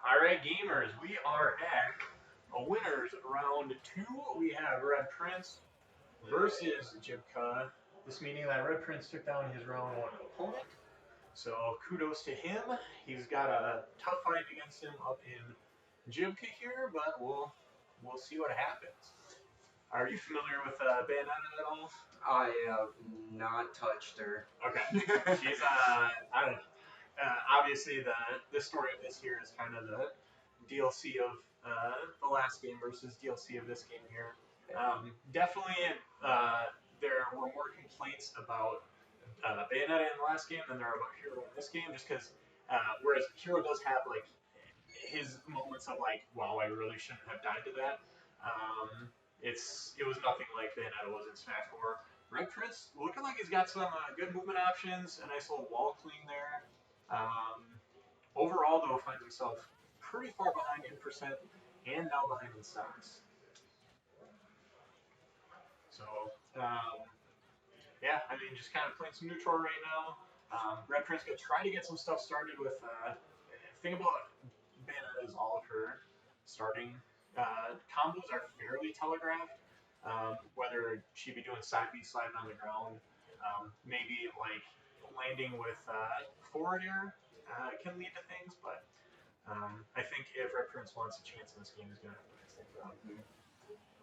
All right, gamers, we are at a winners round two. We have RedPrince versus Jibca. This meaning that RedPrince took down his round one opponent. So kudos to him. He's got a tough fight against him up in Jibca here, but we'll see what happens. Are you familiar with Bayonetta at all? I have not touched her. Okay. She's I don't know. Obviously, the story of this here is kind of the DLC of the last game versus DLC of this game here. Definitely, there were more complaints about Bayonetta in the last game than there are about Hero in this game, just because whereas Hero does have like his moments of like, wow, I really shouldn't have died to that. It was nothing like Bayonetta was in Smash 4. RedPrince looking like he's got some good movement options, a nice little wall clean there. Overall, though, finds himself pretty far behind in percent and now behind in stocks. So, yeah, I mean, just kind of playing some neutral right now. RedPrince gonna try to get some stuff started with. Thing about Bayonetta is all of her starting combos are fairly telegraphed. Whether she be doing side B sliding on the ground, maybe like landing with forward air can lead to things, but I think if RedPrince wants a chance in this game, he's going to have to mix things up.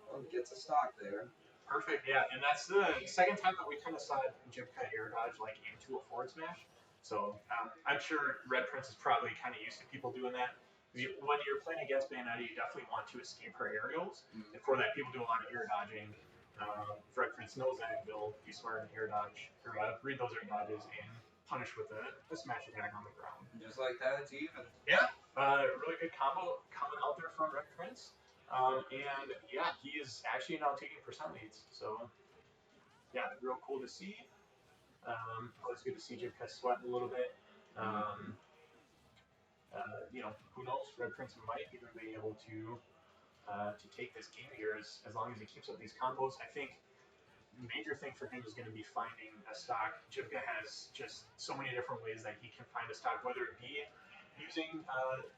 Well, he gets a stock there. Perfect, yeah, and that's the second time that we kind of saw Jibca air dodge like into a forward smash. So I'm sure RedPrince is probably kind of used to people doing that. When you're playing against Bayonetta, you definitely want to escape her aerials, and for that, people do a lot of air dodging. RedPrince knows that, he'll be smart and air dodge, or read those air dodges and punish with a smash attack on the ground. Just like that, it's even. Yeah, really good combo coming out there from RedPrince. And yeah, he is actually now taking percent leads. So yeah, real cool to see. Always good to see Jibca sweating a little bit. Who knows? RedPrince might even be able to take this game here as long as he keeps up these combos. I think the major thing for him is going to be finding a stock. Jibca has just so many different ways that he can find a stock, whether it be using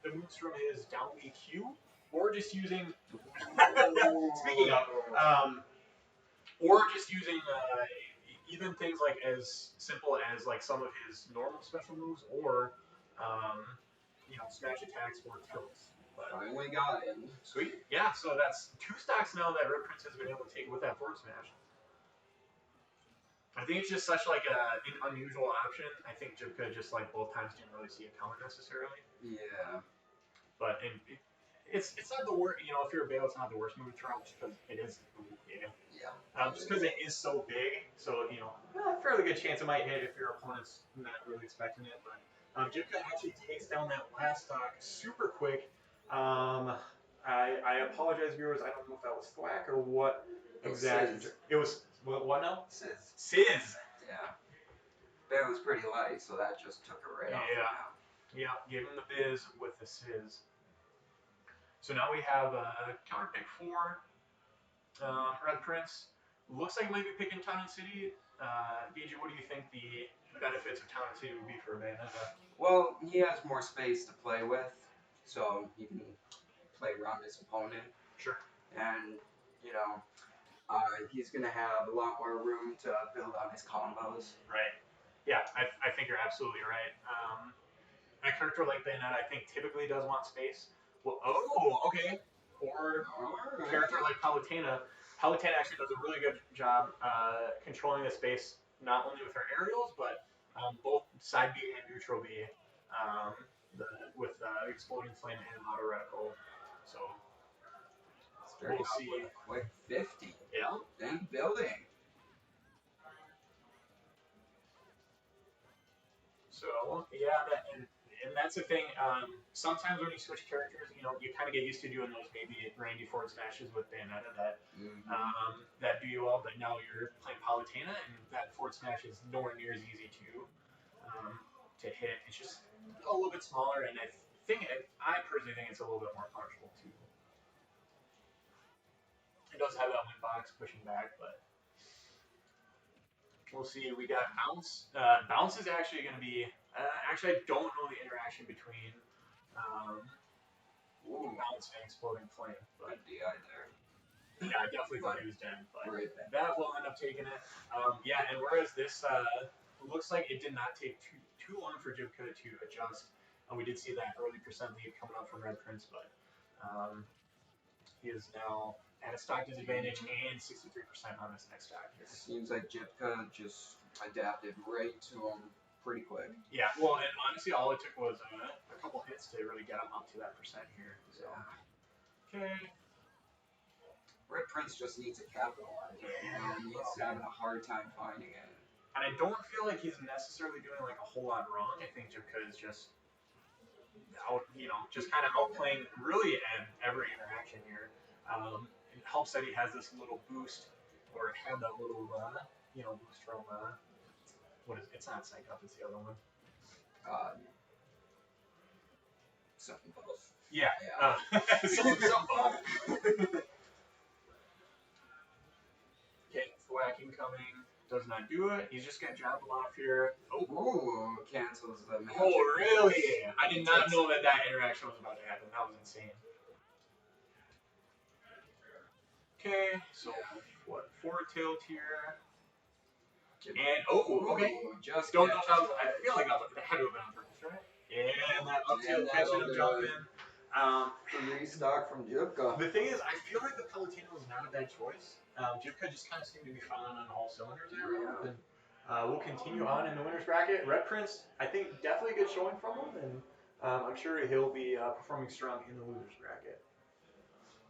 the moves from his down B Q, or just using speaking of, or just using even things like as simple as like some of his normal special moves, or smash attacks or tilts. But finally got it. Sweet, yeah. So that's 2 stocks now that RedPrince has been able to take with that forward smash. I think it's just such like an unusual option. I think Jibca just like both times didn't really see a counter necessarily. Yeah. But it's not the worst. If you're a Bale, it's not the worst move to try just because it is. Just because it is so big, so fairly good chance it might hit if your opponent's not really expecting it. But Jibca actually takes down that last stock super quick. I apologize, viewers. I don't know if that was thwack or what exactly. It was what now? Sizz. Yeah. That was pretty light, so that just took it right off. Yeah, give him the biz with the Sizz. So now we have counter pick 4. RedPrince looks like he might be picking Town and City. DJ, what do you think the benefits of Town and City would be for Bayonetta? Well, he has more space to play with, so he can play around his opponent. Sure. And, he's going to have a lot more room to build on his combos. Right. Yeah, I think you're absolutely right. A character like Bayonetta, I think, typically does want space. Well, okay. Or a character like Palutena. Palutena actually does a really good job controlling the space, not only with her aerials, but both side B and neutral B, with Exploding Flame and Auto Reticle. So we'll see. Quick 50. Yeah. Then building. So yeah, and that's the thing. Sometimes when you switch characters, you kind of get used to doing those maybe Randy forward smashes with Bayonetta that do you well. But now you're playing Palutena, and that forward smash is nowhere near as easy to hit. It's just a little bit smaller, and I personally think it's a little bit more punishable too. It does have that win box pushing back, but we'll see. We got Bounce. Bounce is actually going to be. Actually, I don't know the interaction between Ooh, bouncing exploding flame. But good DI there. yeah, I definitely thought he was dead. But Right. that will end up taking it. Yeah, and whereas this looks like it did not take too long for Jibca to adjust, and we did see that early percent lead coming up from RedPrince, but he is now at a stock disadvantage and 63% on his next stock here. Seems like Jibca just adapted right to him pretty quick. Yeah, well, and honestly, all it took was a couple hits to really get him up to that percent here. So, okay. RedPrince just needs a capitalizer. He's having a hard time finding it. And I don't feel like he's necessarily doing like a whole lot wrong. I think Jibca is just just kind of outplaying really every interaction here. It helps that he has this little boost, or it had that little boost from what is it? It's not Psych Up, it's the other one. Something both. Yeah. Some both. Okay, whacking coming. Does not do it. He's just gonna drop him off here. Oh, ooh, cancels the magic. Oh, really? I did not know that interaction was about to happen. That was insane. Okay, so what? Forward tilt here. And okay. Just don't know if that was. I feel like that had to have been on purpose, right? Yeah, and that up tilt catching him jumping. Restock from Jibca. The thing is, I feel like the Palatino was not a bad choice. Jibca just kind of seemed to be firing on all cylinders there. Yeah. And we'll continue on in the winner's bracket. RedPrince, I think definitely a good showing from him, and I'm sure he'll be performing strong in the loser's bracket.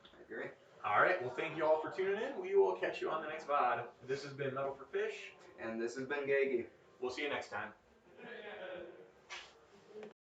I agree. All right, well, thank you all for tuning in. We will catch you on the next VOD. This has been Metal for Fish. And this has been Gagey. We'll see you next time.